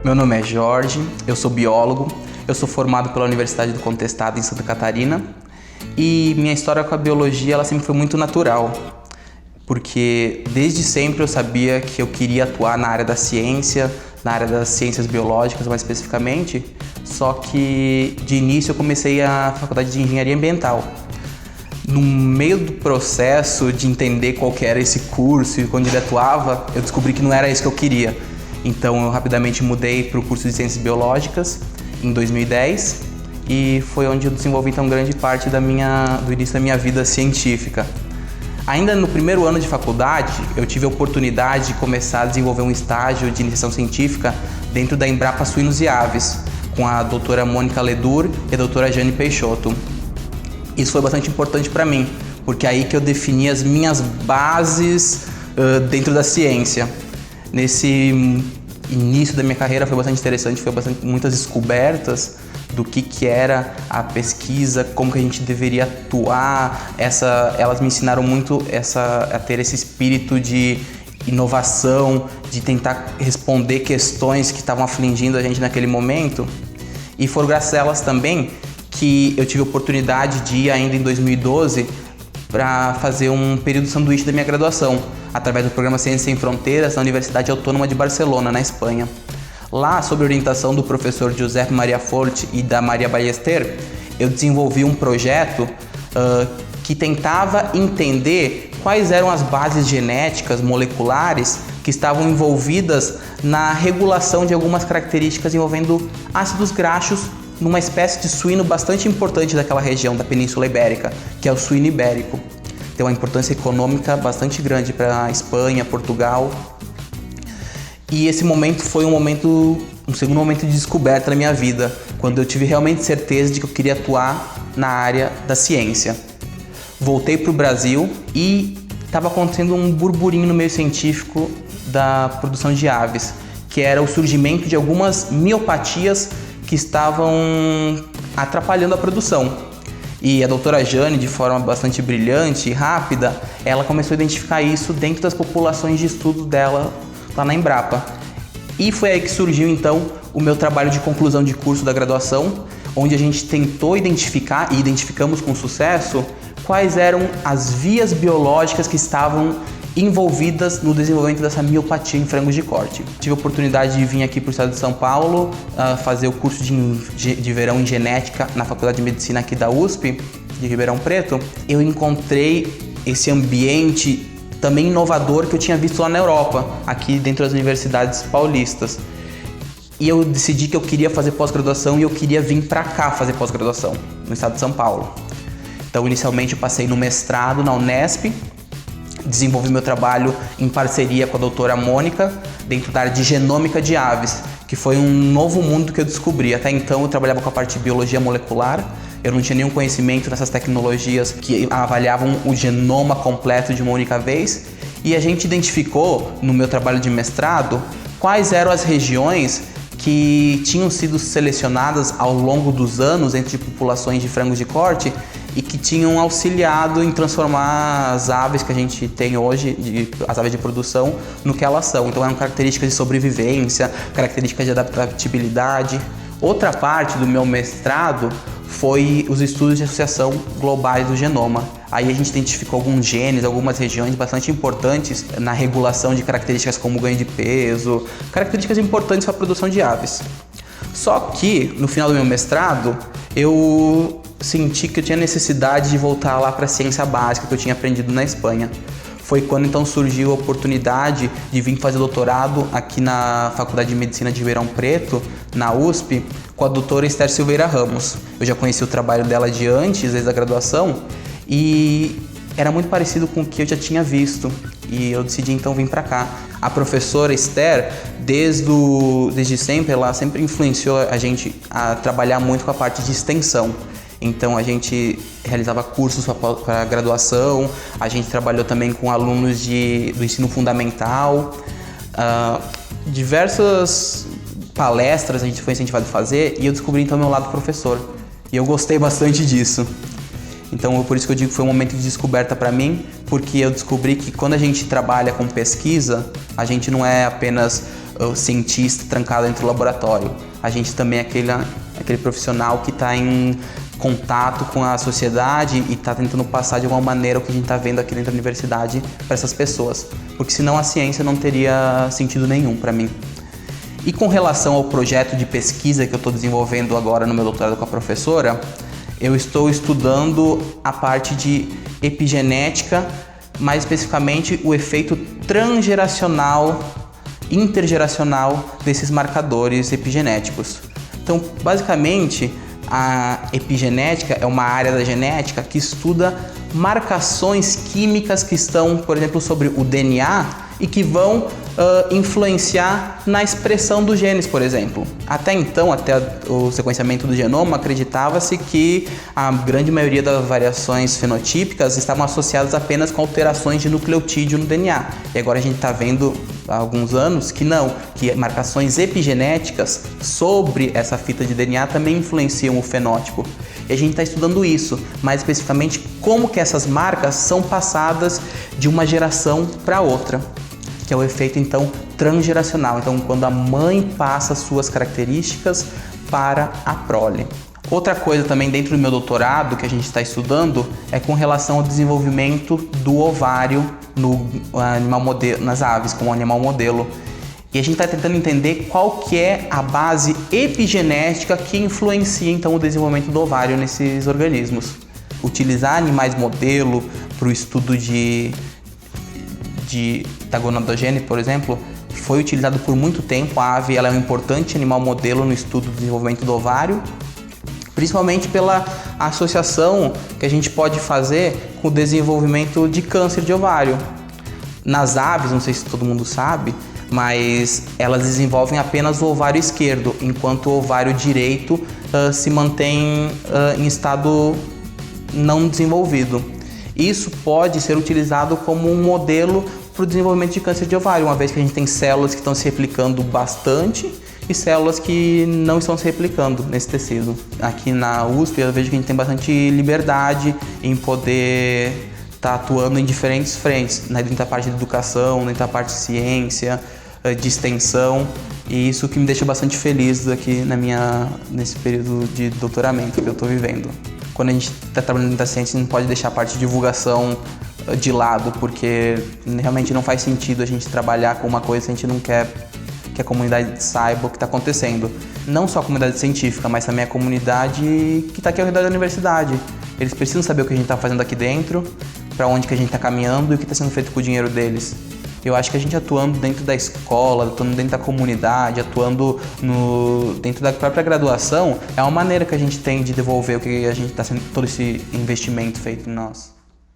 Meu nome é Jorge, eu sou biólogo, eu sou formado pela Universidade do Contestado em Santa Catarina e minha história com a biologia ela sempre foi muito natural, porque desde sempre eu sabia que eu queria atuar na área da ciência, na área das ciências biológicas mais especificamente, só que de início eu comecei a faculdade de engenharia ambiental. No meio do processo de entender qual que era esse curso e onde ele atuava, eu descobri que não era isso que eu queria. Então eu rapidamente mudei para o curso de Ciências Biológicas em 2010 e foi onde eu desenvolvi então grande parte do início da minha vida científica. Ainda no primeiro ano de faculdade, eu tive a oportunidade de começar a desenvolver um estágio de iniciação científica dentro da Embrapa Suínos e Aves, com a doutora Mônica Ledur e a doutora Jane Peixoto. Isso foi bastante importante para mim, porque é aí que eu defini as minhas bases dentro da ciência. Nesse início da minha carreira foi bastante interessante, muitas descobertas do que era a pesquisa, como que a gente deveria atuar. Elas me ensinaram muito a ter esse espírito de inovação, de tentar responder questões que estavam afligindo a gente naquele momento. E foram graças a elas também que eu tive a oportunidade de ir ainda em 2012 para fazer um período sanduíche da minha graduação, através do programa Ciências Sem Fronteiras na Universidade Autônoma de Barcelona, na Espanha. Lá, sob orientação do professor Josep Maria Fort e da Maria Ballester, eu desenvolvi um projeto que tentava entender quais eram as bases genéticas moleculares que estavam envolvidas na regulação de algumas características envolvendo ácidos graxos numa espécie de suíno bastante importante daquela região da Península Ibérica, que é o suíno ibérico. Tem uma importância econômica bastante grande para a Espanha, Portugal. E esse momento foi um segundo momento de descoberta na minha vida, quando eu tive realmente certeza de que eu queria atuar na área da ciência. Voltei para o Brasil e estava acontecendo um burburinho no meio científico da produção de aves, que era o surgimento de algumas miopatias que estavam atrapalhando a produção. E a doutora Jane, de forma bastante brilhante e rápida, ela começou a identificar isso dentro das populações de estudo dela lá na Embrapa. E foi aí que surgiu então o meu trabalho de conclusão de curso da graduação, onde a gente tentou identificar, e identificamos com sucesso, quais eram as vias biológicas que estavam envolvidas no desenvolvimento dessa miopatia em frangos de corte. Tive a oportunidade de vir aqui para o estado de São Paulo, fazer o curso de verão em genética na Faculdade de Medicina aqui da USP, de Ribeirão Preto. Eu encontrei esse ambiente também inovador que eu tinha visto lá na Europa, aqui dentro das universidades paulistas. E eu decidi que eu queria fazer pós-graduação e eu queria vir para cá fazer pós-graduação, no estado de São Paulo. Então, inicialmente eu passei no mestrado na Unesp, desenvolvi meu trabalho em parceria com a doutora Mônica, dentro da área de genômica de aves, que foi um novo mundo que eu descobri. Até então eu trabalhava com a parte de biologia molecular, eu não tinha nenhum conhecimento nessas tecnologias que avaliavam o genoma completo de uma única vez, e a gente identificou, no meu trabalho de mestrado, quais eram as regiões que tinham sido selecionadas ao longo dos anos entre populações de frangos de corte e que tinham auxiliado em transformar as aves que a gente tem hoje, as aves de produção, no que elas são. Então eram características de sobrevivência, características de adaptabilidade. Outra parte do meu mestrado foi os estudos de associação globais do genoma. Aí a gente identificou alguns genes, algumas regiões bastante importantes na regulação de características como ganho de peso, características importantes para a produção de aves. Só que, no final do meu mestrado, eu senti que eu tinha necessidade de voltar lá para a ciência básica que eu tinha aprendido na Espanha. Foi quando então surgiu a oportunidade de vir fazer doutorado aqui na Faculdade de Medicina de Ribeirão Preto, na USP, com a doutora Esther Silveira Ramos. Eu já conheci o trabalho dela de antes, desde a graduação, e era muito parecido com o que eu já tinha visto, e eu decidi então vir para cá. A professora Esther, desde sempre, ela sempre influenciou a gente a trabalhar muito com a parte de extensão. Então a gente realizava cursos para graduação, a gente trabalhou também com alunos do ensino fundamental, diversas palestras a gente foi incentivado a fazer, e eu descobri então meu lado professor, e eu gostei bastante disso. Então por isso que eu digo que foi um momento de descoberta para mim, porque eu descobri que quando a gente trabalha com pesquisa, a gente não é apenas cientista trancado dentro do laboratório. A gente também é aquele profissional que está em contato com a sociedade e está tentando passar de alguma maneira o que a gente está vendo aqui dentro da universidade para essas pessoas, porque senão a ciência não teria sentido nenhum para mim. E com relação ao projeto de pesquisa que eu estou desenvolvendo agora no meu doutorado com a professora, eu estou estudando a parte de epigenética, mais especificamente o efeito transgeracional, intergeracional desses marcadores epigenéticos. Então, basicamente, a epigenética é uma área da genética que estuda marcações químicas que estão, por exemplo, sobre o DNA e que vão influenciar na expressão dos genes, por exemplo. Até então, até o sequenciamento do genoma, acreditava-se que a grande maioria das variações fenotípicas estavam associadas apenas com alterações de nucleotídeo no DNA. E agora a gente está vendo há alguns anos que não, que marcações epigenéticas sobre essa fita de DNA também influenciam o fenótipo. E a gente está estudando isso, mais especificamente como que essas marcas são passadas de uma geração para outra, que é o efeito então transgeracional. Então, quando a mãe passa suas características para a prole. Outra coisa também dentro do meu doutorado que a gente está estudando é com relação ao desenvolvimento do ovário no animal modelo, nas aves, como animal modelo. E a gente está tentando entender qual que é a base epigenética que influencia então o desenvolvimento do ovário nesses organismos. Utilizar animais modelo para o estudo da gonadogênese, por exemplo, foi utilizado por muito tempo. A ave ela é um importante animal modelo no estudo do desenvolvimento do ovário, principalmente pela associação que a gente pode fazer com o desenvolvimento de câncer de ovário. Nas aves, não sei se todo mundo sabe, mas elas desenvolvem apenas o ovário esquerdo, enquanto o ovário direito se mantém em estado não desenvolvido. Isso pode ser utilizado como um modelo para o desenvolvimento de câncer de ovário, uma vez que a gente tem células que estão se replicando bastante e células que não estão se replicando nesse tecido. Aqui na USP eu vejo que a gente tem bastante liberdade em poder estar atuando em diferentes frentes, dentro da parte de educação, dentro da parte de ciência, de extensão, e isso que me deixa bastante feliz aqui nesse período de doutoramento que eu estou vivendo. Quando a gente está trabalhando na ciência, a gente não pode deixar a parte de divulgação de lado, porque realmente não faz sentido a gente trabalhar com uma coisa se a gente não quer que a comunidade saiba o que está acontecendo. Não só a comunidade científica, mas também a comunidade que está aqui ao redor da universidade. Eles precisam saber o que a gente está fazendo aqui dentro, para onde que a gente está caminhando e o que está sendo feito com o dinheiro deles. Eu acho que a gente atuando dentro da escola, atuando dentro da comunidade, atuando dentro da própria graduação, é uma maneira que a gente tem de devolver o que a gente está sendo, todo esse investimento feito em nós.